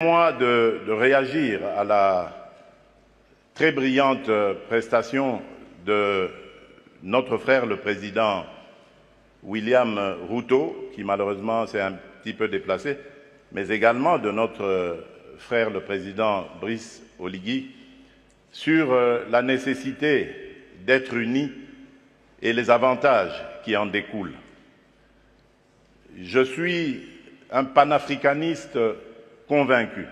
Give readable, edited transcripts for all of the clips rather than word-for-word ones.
Moi de réagir à la très brillante prestation de notre frère le président William Ruto, qui malheureusement s'est un petit peu déplacé, mais également de notre frère le président Brice Oligui, sur la nécessité d'être unis et les avantages qui en découlent. Je suis un panafricaniste convaincu.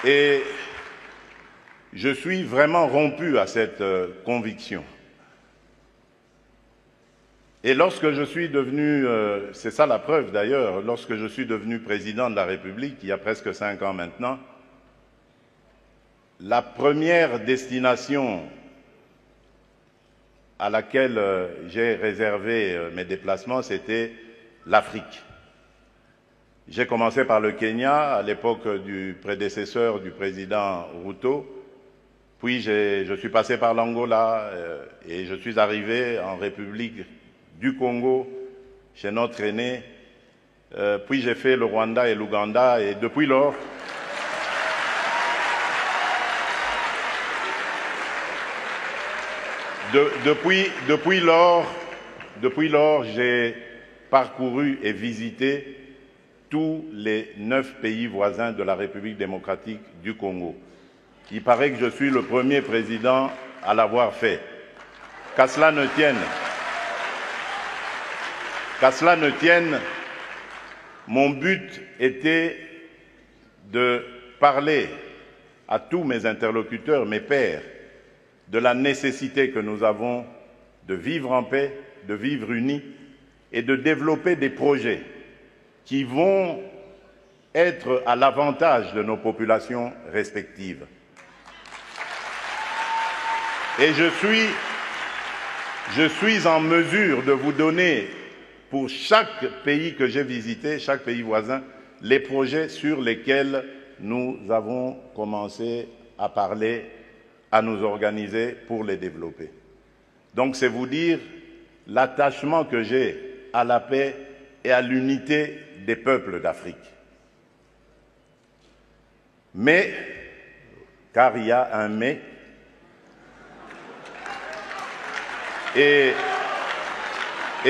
Et je suis vraiment rompu à cette conviction. Et lorsque je suis devenu, c'est ça la preuve d'ailleurs, lorsque je suis devenu président de la République, il y a presque 5 ans maintenant, la première destination à laquelle j'ai réservé mes déplacements, c'était l'Afrique. J'ai commencé par le Kenya, à l'époque du prédécesseur du président Ruto, puis je suis passé par l'Angola et je suis arrivé en République du Congo, chez notre aîné, puis j'ai fait le Rwanda et l'Ouganda, et depuis lors, depuis lors, j'ai parcouru et visité tous les 9 pays voisins de la République démocratique du Congo. Il paraît que je suis le premier président à l'avoir fait. Qu'à cela ne tienne, mon but était de parler à tous mes interlocuteurs, mes pairs, de la nécessité que nous avons de vivre en paix, de vivre unis et de développer des projets qui vont être à l'avantage de nos populations respectives. Et je suis en mesure de vous donner, pour chaque pays que j'ai visité, chaque pays voisin, les projets sur lesquels nous avons commencé à parler, à nous organiser pour les développer. Donc c'est vous dire l'attachement que j'ai à la paix et à l'unité des peuples d'Afrique. Mais, car il y a un mais, et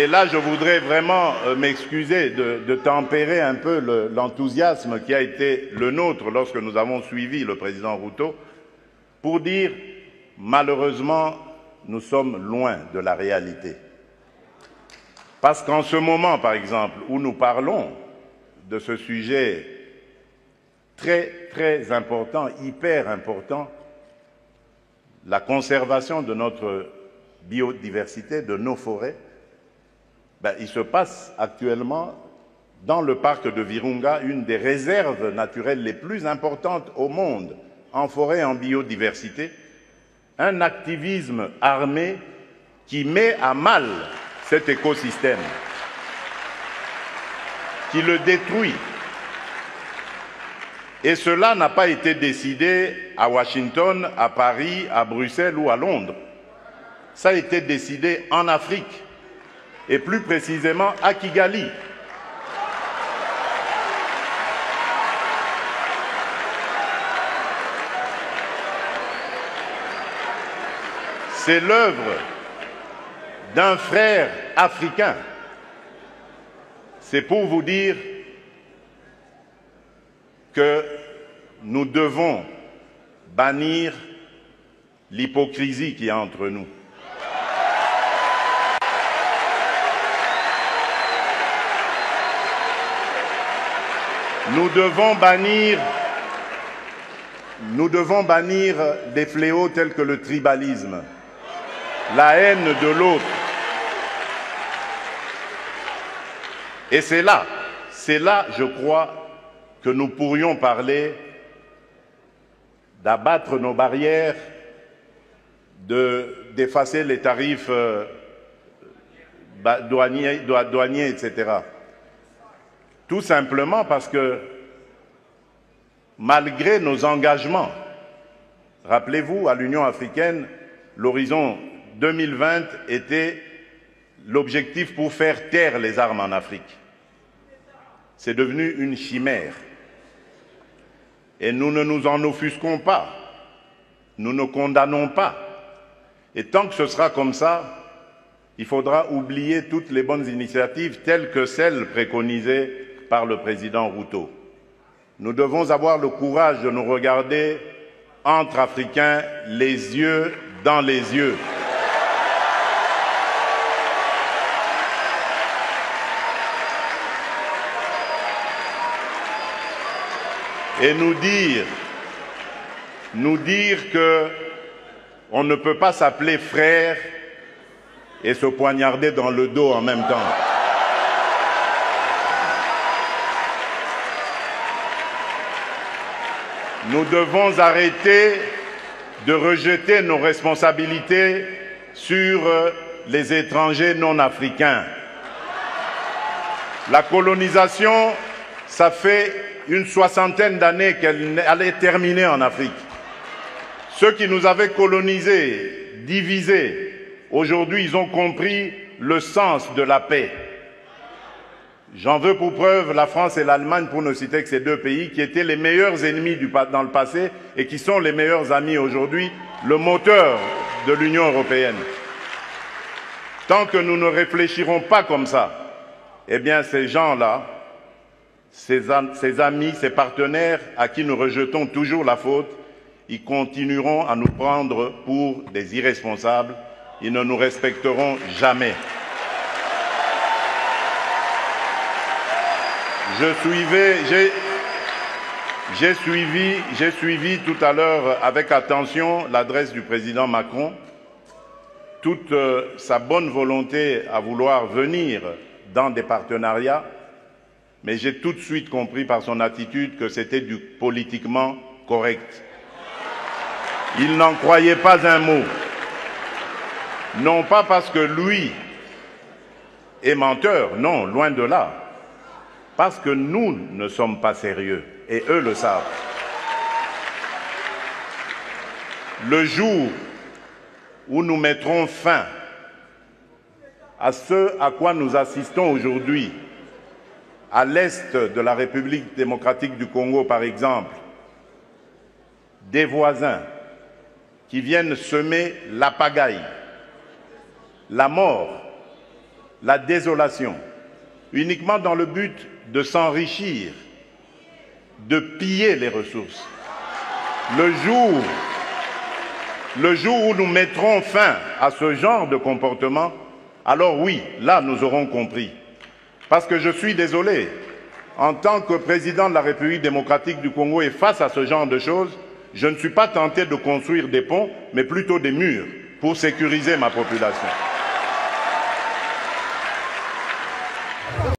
là je voudrais vraiment m'excuser de tempérer un peu l'enthousiasme qui a été le nôtre lorsque nous avons suivi le président Ruto, pour dire, malheureusement, nous sommes loin de la réalité. Parce qu'en ce moment, par exemple, où nous parlons de ce sujet très, très important, hyper important, la conservation de notre biodiversité, de nos forêts, il se passe actuellement dans le parc de Virunga, une des réserves naturelles les plus importantes au monde, en forêt et en biodiversité, un activisme armé qui met à mal cet écosystème, qui le détruit. Et cela n'a pas été décidé à Washington, à Paris, à Bruxelles ou à Londres. Ça a été décidé en Afrique, et plus précisément à Kigali. C'est l'œuvre d'un frère africain. C'est pour vous dire que nous devons bannir l'hypocrisie qui est entre nous. Nous devons bannir des fléaux tels que le tribalisme, la haine de l'autre. Et c'est là, je crois, que nous pourrions parler d'abattre nos barrières, d'effacer les tarifs douaniers, etc. Tout simplement parce que, malgré nos engagements, rappelez-vous, à l'Union africaine, l'horizon 2020 était l'objectif pour faire taire les armes en Afrique. C'est devenu une chimère. Et nous ne nous en offusquons pas. Nous ne condamnons pas. Et tant que ce sera comme ça, il faudra oublier toutes les bonnes initiatives telles que celles préconisées par le président Ruto. Nous devons avoir le courage de nous regarder entre Africains, les yeux dans les yeux. Et nous dire que on ne peut pas s'appeler frère et se poignarder dans le dos en même temps. Nous devons arrêter de rejeter nos responsabilités sur les étrangers non africains. La colonisation, ça fait une soixantaine d'années qu'elle allait terminer en Afrique. Ceux qui nous avaient colonisés, divisés, aujourd'hui ils ont compris le sens de la paix. J'en veux pour preuve la France et l'Allemagne, pour ne citer que ces deux pays, qui étaient les meilleurs ennemis dans le passé et qui sont les meilleurs amis aujourd'hui, le moteur de l'Union européenne. Tant que nous ne réfléchirons pas comme ça, eh bien ces gens-là, ces amis, ces partenaires à qui nous rejetons toujours la faute, ils continueront à nous prendre pour des irresponsables. Ils ne nous respecteront jamais. J'ai suivi tout à l'heure avec attention l'adresse du président Macron, toute sa bonne volonté à vouloir venir dans des partenariats, mais j'ai tout de suite compris par son attitude que c'était du politiquement correct. Il n'en croyait pas un mot. Non pas parce que lui est menteur, non, loin de là. Parce que nous ne sommes pas sérieux, et eux le savent. Le jour où nous mettrons fin à ce à quoi nous assistons aujourd'hui, à l'est de la République démocratique du Congo par exemple, des voisins qui viennent semer la pagaille, la mort, la désolation, uniquement dans le but de s'enrichir, de piller les ressources. Le jour où nous mettrons fin à ce genre de comportement, alors oui, là nous aurons compris. Parce que je suis désolé, en tant que président de la République démocratique du Congo et face à ce genre de choses, je ne suis pas tenté de construire des ponts, mais plutôt des murs pour sécuriser ma population.